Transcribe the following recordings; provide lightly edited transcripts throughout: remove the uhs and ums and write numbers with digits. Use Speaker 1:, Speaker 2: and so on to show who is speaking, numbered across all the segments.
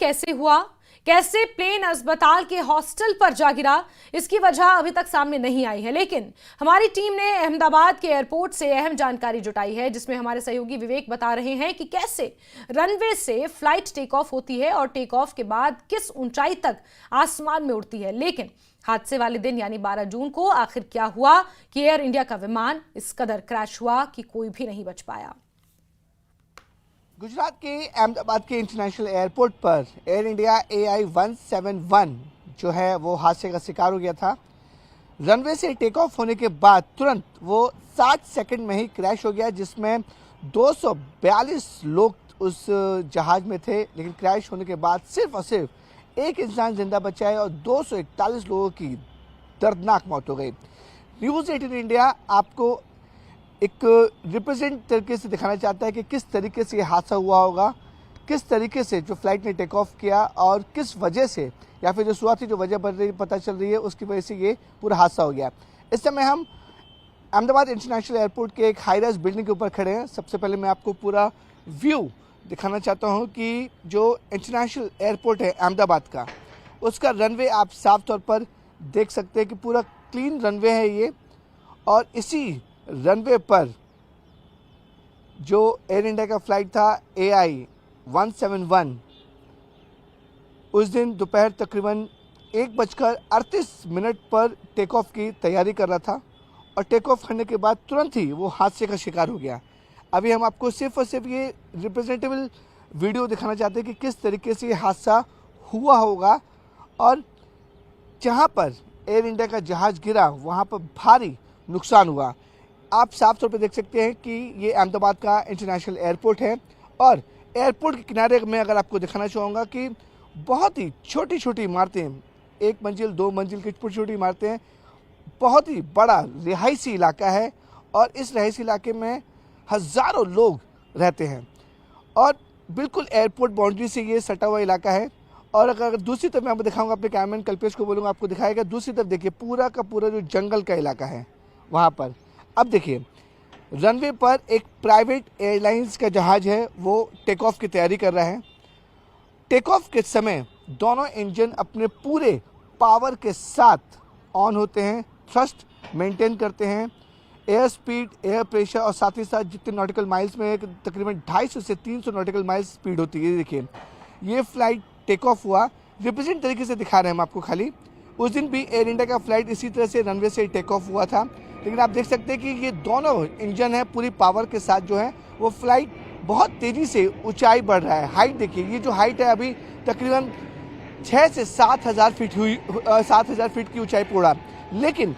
Speaker 1: कैसे हुआ, कैसे प्लेन अस्पताल के हॉस्टल पर जा गिरा, इसकी वजह अभी तक सामने नहीं आई है। लेकिन हमारी टीम ने अहमदाबाद के एयरपोर्ट से अहम जानकारी जुटाई है, जिसमें हमारे सहयोगी विवेक बता रहे हैं कि कैसे रनवे से फ्लाइट टेक ऑफ होती है और टेक ऑफ के बाद किस ऊंचाई तक आसमान में उड़ती है। लेकिन हादसे वाले दिन यानी 12 जून को आखिर क्या हुआ कि एयर इंडिया का विमान इस कदर क्रैश हुआ कि कोई भी नहीं बच पाया।
Speaker 2: गुजरात के अहमदाबाद के इंटरनेशनल एयरपोर्ट पर एयर इंडिया AI-171 जो है वो हादसे का शिकार हो गया था। रनवे से टेक ऑफ होने के बाद तुरंत वो 60 सेकंड में ही क्रैश हो गया, जिसमें 242 लोग उस जहाज में थे। लेकिन क्रैश होने के बाद सिर्फ और सिर्फ एक इंसान जिंदा बचा है और 241 लोगों की दर्दनाक मौत हो गई। न्यूज़ 18 इंडिया आपको एक रिप्रेजेंट तरीके से दिखाना चाहता है कि किस तरीके से ये हादसा हुआ होगा, किस तरीके से जो फ्लाइट ने टेक ऑफ किया और किस वजह से, या फिर जो शुरुआती जो वजह पता चल रही है उसकी वजह से ये पूरा हादसा हो गया। इस समय हम अहमदाबाद इंटरनेशनल एयरपोर्ट के एक हाई राइज बिल्डिंग के ऊपर खड़े हैं। सबसे पहले मैं आपको पूरा व्यू दिखाना चाहता हूँ कि जो इंटरनेशनल एयरपोर्ट है अहमदाबाद का, उसका रनवे आप साफ तौर पर देख सकते हैं कि पूरा क्लीन रनवे है ये। और इसी रनवे पर जो एयर इंडिया का फ्लाइट था AI-171 उस दिन दोपहर तकरीबन 1:38 पर टेक ऑफ की तैयारी कर रहा था और टेक ऑफ करने के बाद तुरंत ही वो हादसे का शिकार हो गया। अभी हम आपको सिर्फ और सिर्फ ये रिप्रेजेंटेबल वीडियो दिखाना चाहते हैं कि किस तरीके से ये हादसा हुआ होगा। और जहाँ पर एयर इंडिया का जहाज़ गिरा वहाँ पर भारी नुकसान हुआ। आप साफ तौर पे देख सकते हैं कि ये अहमदाबाद का इंटरनेशनल एयरपोर्ट है और एयरपोर्ट के किनारे में अगर आपको दिखाना चाहूँगा कि बहुत ही छोटी छोटी इमारतें, 1 मंजिल 2 मंजिल की छोटी छोटी इमारतें, बहुत ही बड़ा रिहायशी इलाका है और इस रिहायशी इलाके में हज़ारों लोग रहते हैं और बिल्कुल एयरपोर्ट बाउंड्री से ये सटा हुआ इलाका है। और अगर दूसरी तरफ मैं आपको दिखाऊंगा, अपने कैमरामैन कल्पेश को बोलूँगा आपको दिखाएगा, दूसरी तरफ देखिए पूरा का पूरा जो जंगल का इलाका है वहाँ पर। अब देखिए रनवे पर एक प्राइवेट एयरलाइंस का जहाज़ है, वो टेक ऑफ की तैयारी कर रहा है। टेक ऑफ के समय दोनों इंजन अपने पूरे पावर के साथ ऑन होते हैं, थ्रस्ट मेंटेन करते हैं, एयर स्पीड, एयर प्रेशर और साथ ही साथ जितने नॉटिकल माइल्स में तकरीबन 250 से 300 नॉटिकल माइल्स स्पीड होती है। देखिए ये फ्लाइट टेक ऑफ हुआ, रिप्रेजेंट तरीके से दिखा रहे हैं हम आपको खाली। उस दिन भी एयर इंडिया का फ्लाइट इसी तरह से रनवे से टेक ऑफ हुआ था। लेकिन आप देख सकते हैं कि ये दोनों इंजन है पूरी पावर के साथ जो है वो फ्लाइट बहुत तेज़ी से ऊंचाई बढ़ रहा है। हाइट देखिए, ये जो हाइट है अभी तकरीबन 6 से 7,000 फीट हुई, 7,000 फीट की ऊंचाई पर उड़ा। लेकिन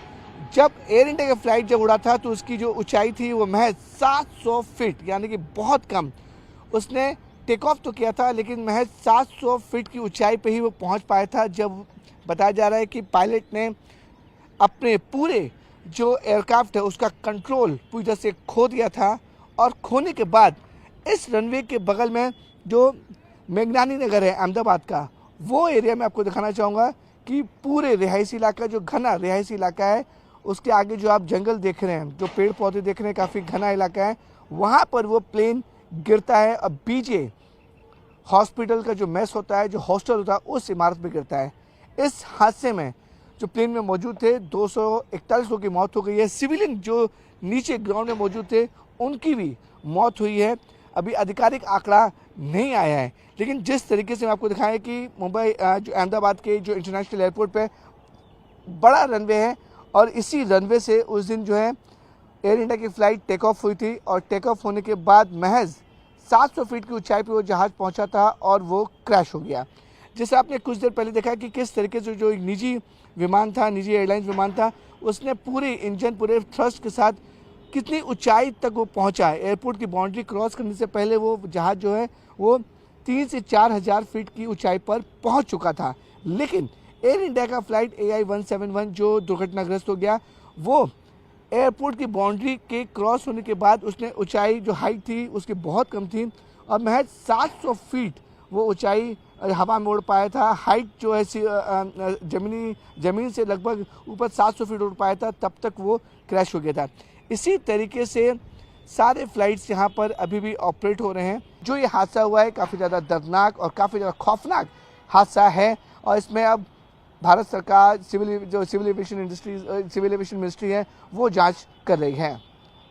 Speaker 2: जब एयर इंडिया का फ्लाइट जब उड़ा था तो उसकी जो ऊंचाई थी वो महज 700 फीट, यानी कि बहुत कम। उसने टेक ऑफ तो किया था लेकिन महज 700 फीट की ऊंचाई पे ही वो पहुंच पाया था, जब बताया जा रहा है कि पायलट ने अपने पूरे जो एयरक्राफ्ट है उसका कंट्रोल पूरी तरह से खो दिया था। और खोने के बाद इस रनवे के बगल में जो मेघनानी नगर है अहमदाबाद का, वो एरिया में आपको दिखाना चाहूँगा कि पूरे रिहायशी इलाका, जो घना रिहायशी इलाका है, उसके आगे जो आप जंगल देख रहे हैं, जो पेड़ पौधे देख रहे हैं, काफ़ी घना इलाका है, वहाँ पर वो प्लेन गिरता है और बीजे हॉस्पिटल का जो मेस होता है, जो हॉस्टल होता है, उस इमारत में गिरता है। इस हादसे में जो प्लेन में मौजूद थे 241 लोगों की मौत हो गई है। सिविलियन जो नीचे ग्राउंड में मौजूद थे उनकी भी मौत हुई है। अभी आधिकारिक आंकड़ा नहीं आया है, लेकिन जिस तरीके से मैं आपको दिखाएं कि मुंबई जो अहमदाबाद के जो इंटरनेशनल एयरपोर्ट पे बड़ा रनवे है और इसी रनवे से उस दिन जो है एयर इंडिया की फ़्लाइट टेक ऑफ हुई थी और टेक ऑफ होने के बाद महज 700 फीट की ऊंचाई पे वो जहाज़ पहुंचा था और वो क्रैश हो गया। जैसे आपने कुछ देर पहले देखा कि किस तरीके से जो एक निजी विमान था, निजी एयरलाइंस विमान था, उसने पूरे इंजन, पूरे थ्रस्ट के साथ कितनी ऊंचाई तक वो पहुंचा है। एयरपोर्ट की बाउंड्री क्रॉस करने से पहले वो जहाज़ जो है वो 3 से 4,000 फीट की ऊंचाई पर पहुंच चुका था। लेकिन एयर इंडिया का फ्लाइट AI-171 जो दुर्घटनाग्रस्त हो गया, वो एयरपोर्ट की बाउंड्री के क्रॉस होने के बाद उसने ऊंचाई, जो हाइट थी उसकी बहुत कम थी और महज 700 फीट वो ऊंचाई हवा में उड़ पाया था। हाइट जो है ज़मीन से लगभग ऊपर 700 फीट उड़ पाया था, तब तक वो क्रैश हो गया था। इसी तरीके से सारे फ्लाइट्स यहाँ पर अभी भी ऑपरेट हो रहे हैं। जो ये हादसा हुआ है काफ़ी ज़्यादा दर्दनाक और काफ़ी ज़्यादा खौफनाक हादसा है और इसमें अब भारत सरकार सिविल एविएशन मिनिस्ट्री है वो जांच कर रही है।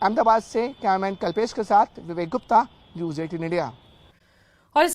Speaker 2: अहमदाबाद से कैमरामैन कल्पेश के साथ विवेक गुप्ता, न्यूज़ 18 इंडिया।